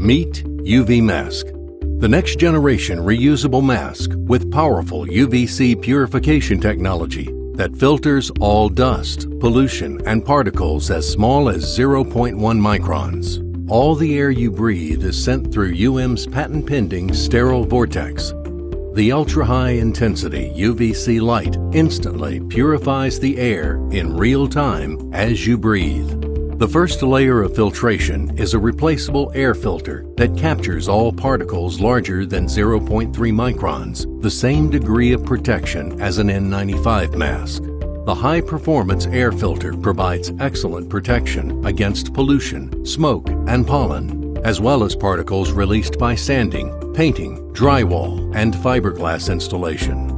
Meet UVMask, the next generation reusable mask with powerful UVC purification technology that filters all dust, pollution, and particles as small as 0.1 microns. All the air you breathe is sent through UM's patent-pending sterile vortex. The ultra-high intensity UVC light instantly purifies the air in real time as you breathe. The first layer of filtration is a replaceable air filter that captures all particles larger than 0.3 microns, the same degree of protection as an N95 mask. The high-performance air filter provides excellent protection against pollution, smoke, and pollen, as well as particles released by sanding, painting, drywall, and fiberglass installation.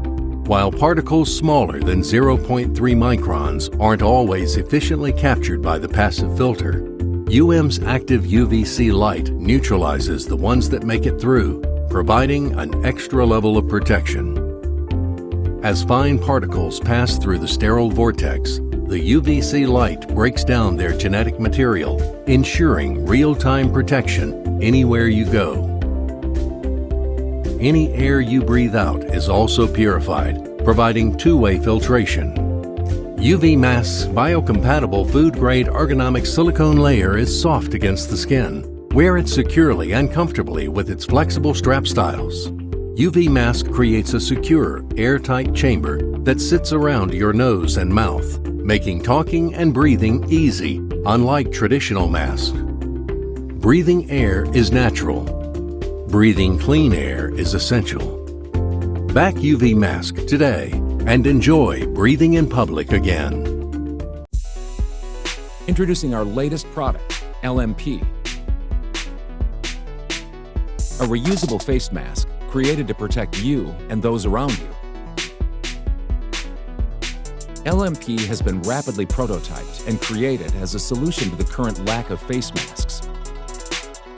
While particles smaller than 0.3 microns aren't always efficiently captured by the passive filter, UM's active UVC light neutralizes the ones that make it through, providing an extra level of protection. As fine particles pass through the sterile vortex, the UVC light breaks down their genetic material, ensuring real-time protection anywhere you go. Any air you breathe out is also purified, providing two-way filtration. UVMask's biocompatible food-grade ergonomic silicone layer is soft against the skin. Wear it securely and comfortably with its flexible strap styles. UVMask creates a secure, airtight chamber that sits around your nose and mouth, making talking and breathing easy, unlike traditional masks. Breathing air is natural. Breathing clean air is essential. Back UVMask today and enjoy breathing in public again. Introducing our latest product, LMP. A reusable face mask created to protect you and those around you. LMP has been rapidly prototyped and created as a solution to the current lack of face masks.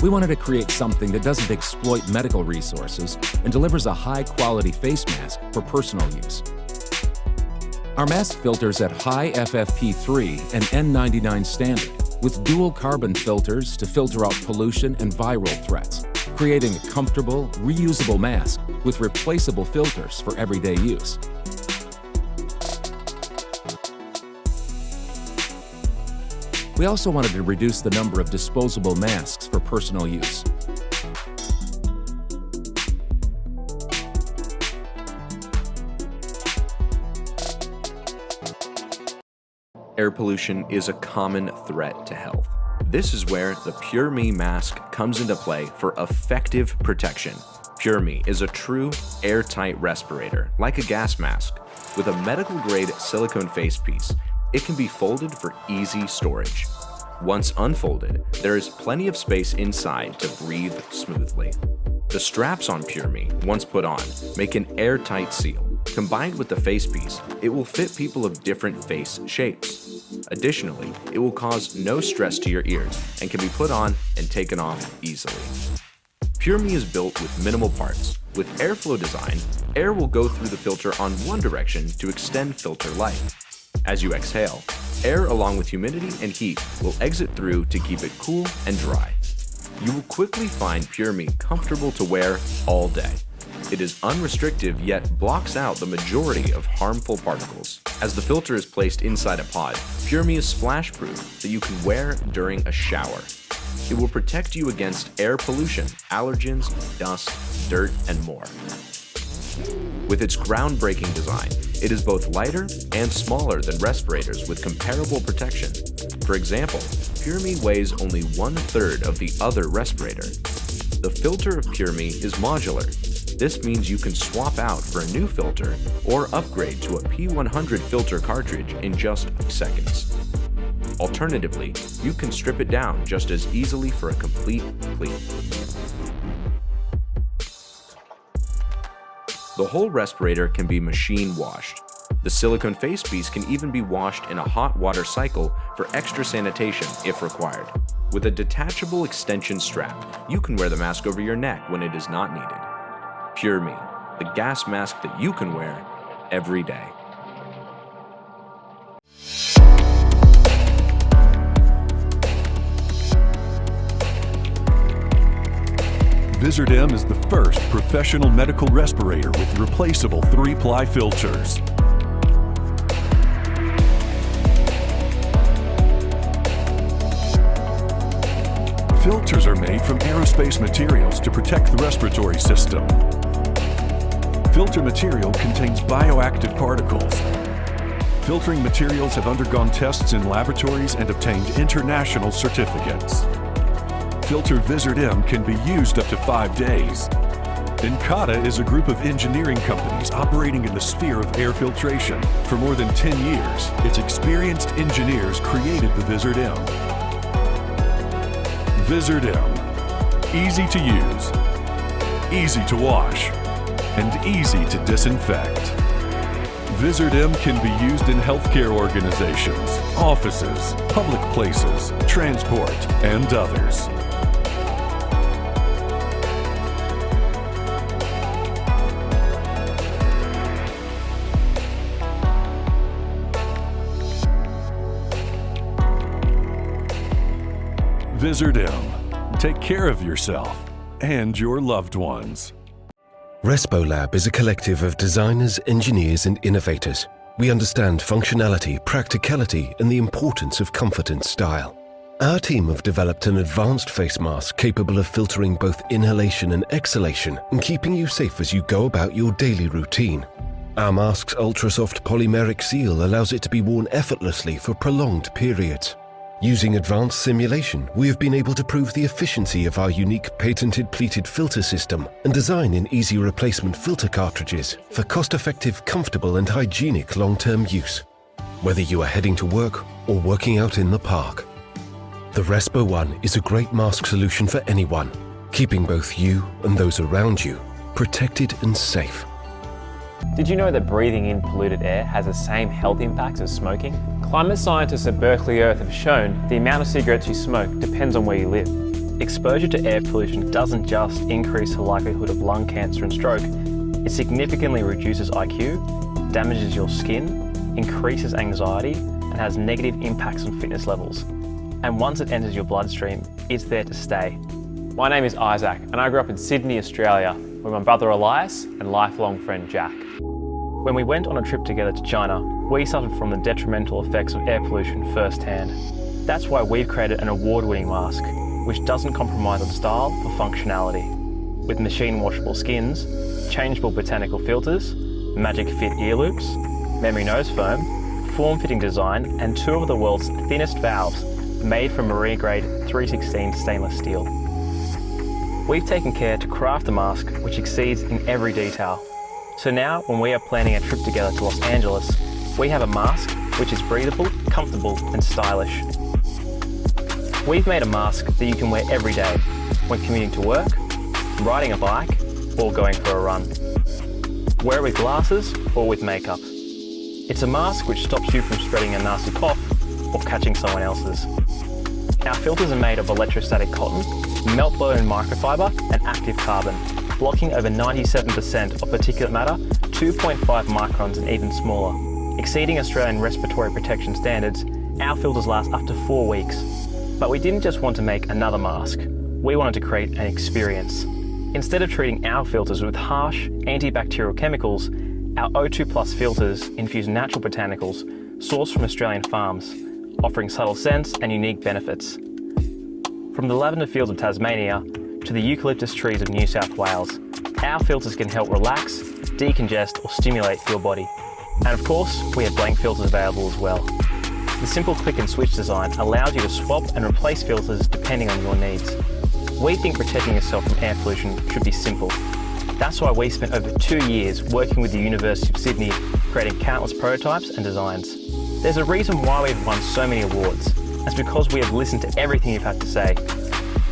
We wanted to create something that doesn't exploit medical resources and delivers a high-quality face mask for personal use. Our mask filters at high FFP3 and N99 standard with dual carbon filters to filter out pollution and viral threats, creating a comfortable, reusable mask with replaceable filters for everyday use. We also wanted to reduce the number of disposable masks for personal use. Air pollution is a common threat to health. This is where the purME mask comes into play for effective protection. purME is a true airtight respirator, like a gas mask. With a medical-grade silicone facepiece, it can be folded for easy storage. Once unfolded, there is plenty of space inside to breathe smoothly. The straps on purME, once put on, make an airtight seal. Combined with the facepiece, it will fit people of different face shapes. Additionally, it will cause no stress to your ears and can be put on and taken off easily. purME is built with minimal parts. With airflow design, air will go through the filter on one direction to extend filter life. As you exhale, air along with humidity and heat will exit through to keep it cool and dry. You will quickly find purME comfortable to wear all day. It is unrestrictive yet blocks out the majority of harmful particles. As the filter is placed inside a pod, purME is splash-proof that you can wear during a shower. It will protect you against air pollution, allergens, dust, dirt, and more. With its groundbreaking design, it is both lighter and smaller than respirators with comparable protection. For example, purME weighs only 1/3 of the other respirator. The filter of purME is modular. This means you can swap out for a new filter or upgrade to a P100 filter cartridge in just seconds. Alternatively, you can strip it down just as easily for a complete clean. The whole respirator can be machine washed. The silicone facepiece can even be washed in a hot water cycle for extra sanitation if required. With a detachable extension strap, you can wear the mask over your neck when it is not needed. purME, the gas mask that you can wear every day. VizardM is the first professional medical respirator with replaceable 3-ply filters. Filters are made from aerospace materials to protect the respiratory system. Filter material contains bioactive particles. Filtering materials have undergone tests in laboratories and obtained international certificates. Filter VizardM can be used up to 5 days. Incada is a group of engineering companies operating in the sphere of air filtration. For more than 10 years, its experienced engineers created the VizardM. VizardM. Easy to use, easy to wash, and easy to disinfect. VizardM can be used in healthcare organizations, offices, public places, transport, and others. VizardM. Take care of yourself and your loved ones. RespoLab is a collective of designers, engineers, and innovators. We understand functionality, practicality, and the importance of comfort and style. Our team have developed an advanced face mask capable of filtering both inhalation and exhalation and keeping you safe as you go about your daily routine. Our mask's ultra-soft polymeric seal allows it to be worn effortlessly for prolonged periods. Using advanced simulation, we have been able to prove the efficiency of our unique patented pleated filter system and design in easy replacement filter cartridges for cost-effective, comfortable, and hygienic long-term use, whether you are heading to work or working out in the park. The Respo One is a great mask solution for anyone, keeping both you and those around you protected and safe. Did you know that breathing in polluted air has the same health impacts as smoking? Climate scientists at Berkeley Earth have shown the amount of cigarettes you smoke depends on where you live. Exposure to air pollution doesn't just increase the likelihood of lung cancer and stroke, it significantly reduces IQ, damages your skin, increases anxiety, and has negative impacts on fitness levels. And once it enters your bloodstream, it's there to stay. My name is Isaac, and I grew up in Sydney, Australia, with my brother Elias and lifelong friend Jack. When we went on a trip together to China, we suffered from the detrimental effects of air pollution firsthand. That's why we've created an award-winning mask, which doesn't compromise on style or functionality. With machine washable skins, changeable botanical filters, magic fit ear loops, memory nose foam, form-fitting design, and 2 of the world's thinnest valves made from marine-grade 316 stainless steel. We've taken care to craft a mask which exceeds in every detail. So now, when we are planning a trip together to Los Angeles, we have a mask which is breathable, comfortable, and stylish. We've made a mask that you can wear every day, when commuting to work, riding a bike, or going for a run. Wear it with glasses or with makeup. It's a mask which stops you from spreading a nasty cough or catching someone else's. Our filters are made of electrostatic cotton, melt-blown microfiber, and active carbon, blocking over 97% of particulate matter, 2.5 microns and even smaller. Exceeding Australian respiratory protection standards, our filters last up to 4 weeks. But we didn't just want to make another mask, we wanted to create an experience. Instead of treating our filters with harsh, antibacterial chemicals, our O2 Plus filters infuse natural botanicals sourced from Australian farms, offering subtle scents and unique benefits. From the lavender fields of Tasmania to the eucalyptus trees of New South Wales, our filters can help relax, decongest, or stimulate your body. And of course, we have blank filters available as well. The simple click and switch design allows you to swap and replace filters depending on your needs. We think protecting yourself from air pollution should be simple. That's why we spent over 2 years working with the University of Sydney, creating countless prototypes and designs. There's a reason why we've won so many awards. That's because we have listened to everything you've had to say.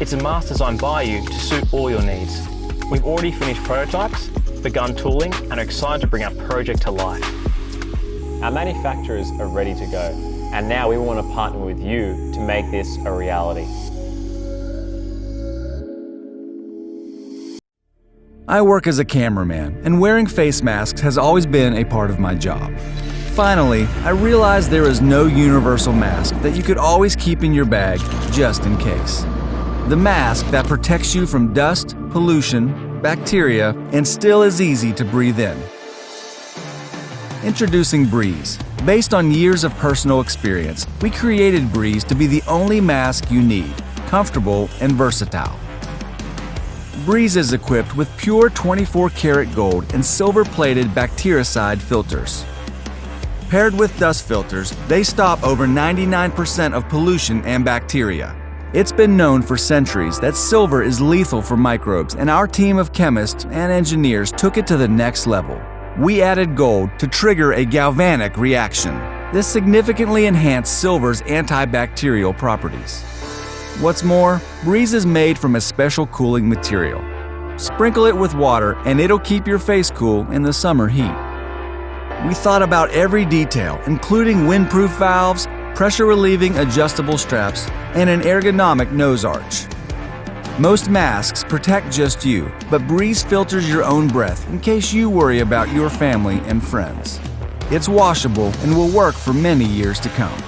It's a mask designed by you to suit all your needs. We've already finished prototypes, begun tooling, and are excited to bring our project to life. Our manufacturers are ready to go, and now we want to partner with you to make this a reality. I work as a cameraman, and wearing face masks has always been a part of my job. Finally, I realized there is no universal mask that you could always keep in your bag just in case. the mask that protects you from dust, pollution, bacteria, and still is easy to breathe in. Introducing Breeze. Based on years of personal experience, we created Breeze to be the only mask you need, comfortable and versatile. Breeze is equipped with pure 24-karat gold and silver-plated bactericide filters. Paired with dust filters, they stop over 99% of pollution and bacteria. It's been known for centuries that silver is lethal for microbes, and our team of chemists and engineers took it to the next level. We added gold to trigger a galvanic reaction. This significantly enhanced silver's antibacterial properties. What's more, Breeze is made from a special cooling material. Sprinkle it with water and it'll keep your face cool in the summer heat. We thought about every detail, including windproof valves, pressure-relieving adjustable straps, and an ergonomic nose arch. Most masks protect just you, but Breeze filters your own breath in case you worry about your family and friends. It's washable and will work for many years to come.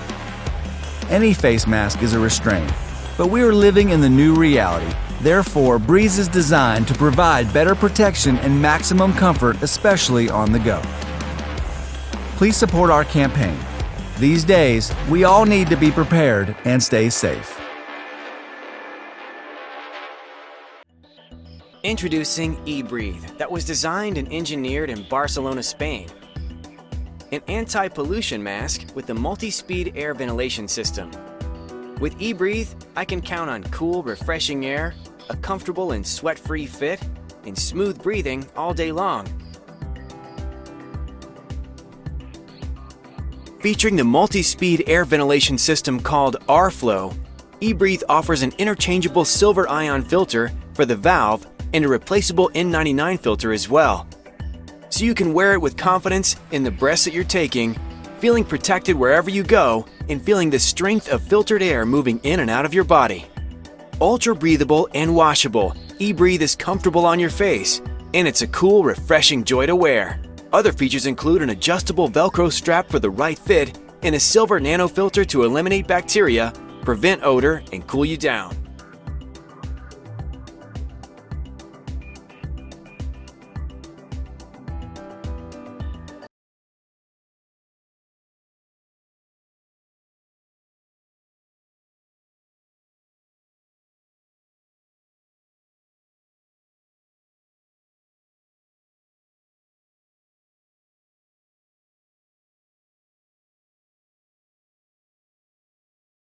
Any face mask is a restraint, but we are living in the new reality. Therefore, Breeze is designed to provide better protection and maximum comfort, especially on the go. Please support our campaign. These days, we all need to be prepared and stay safe. Introducing eBreath, that was designed and engineered in Barcelona, Spain. An anti-pollution mask with a multi-speed air ventilation system. With eBreath, I can count on cool, refreshing air, a comfortable and sweat-free fit, and smooth breathing all day long. Featuring the multi-speed air ventilation system called R-Flow, eBreath offers an interchangeable silver ion filter for the valve and a replaceable N99 filter as well. So you can wear it with confidence in the breaths that you're taking, feeling protected wherever you go, and feeling the strength of filtered air moving in and out of your body. Ultra breathable and washable, eBreath is comfortable on your face, and it's a cool, refreshing joy to wear. Other features include an adjustable Velcro strap for the right fit and a silver nano filter to eliminate bacteria, prevent odor, and cool you down.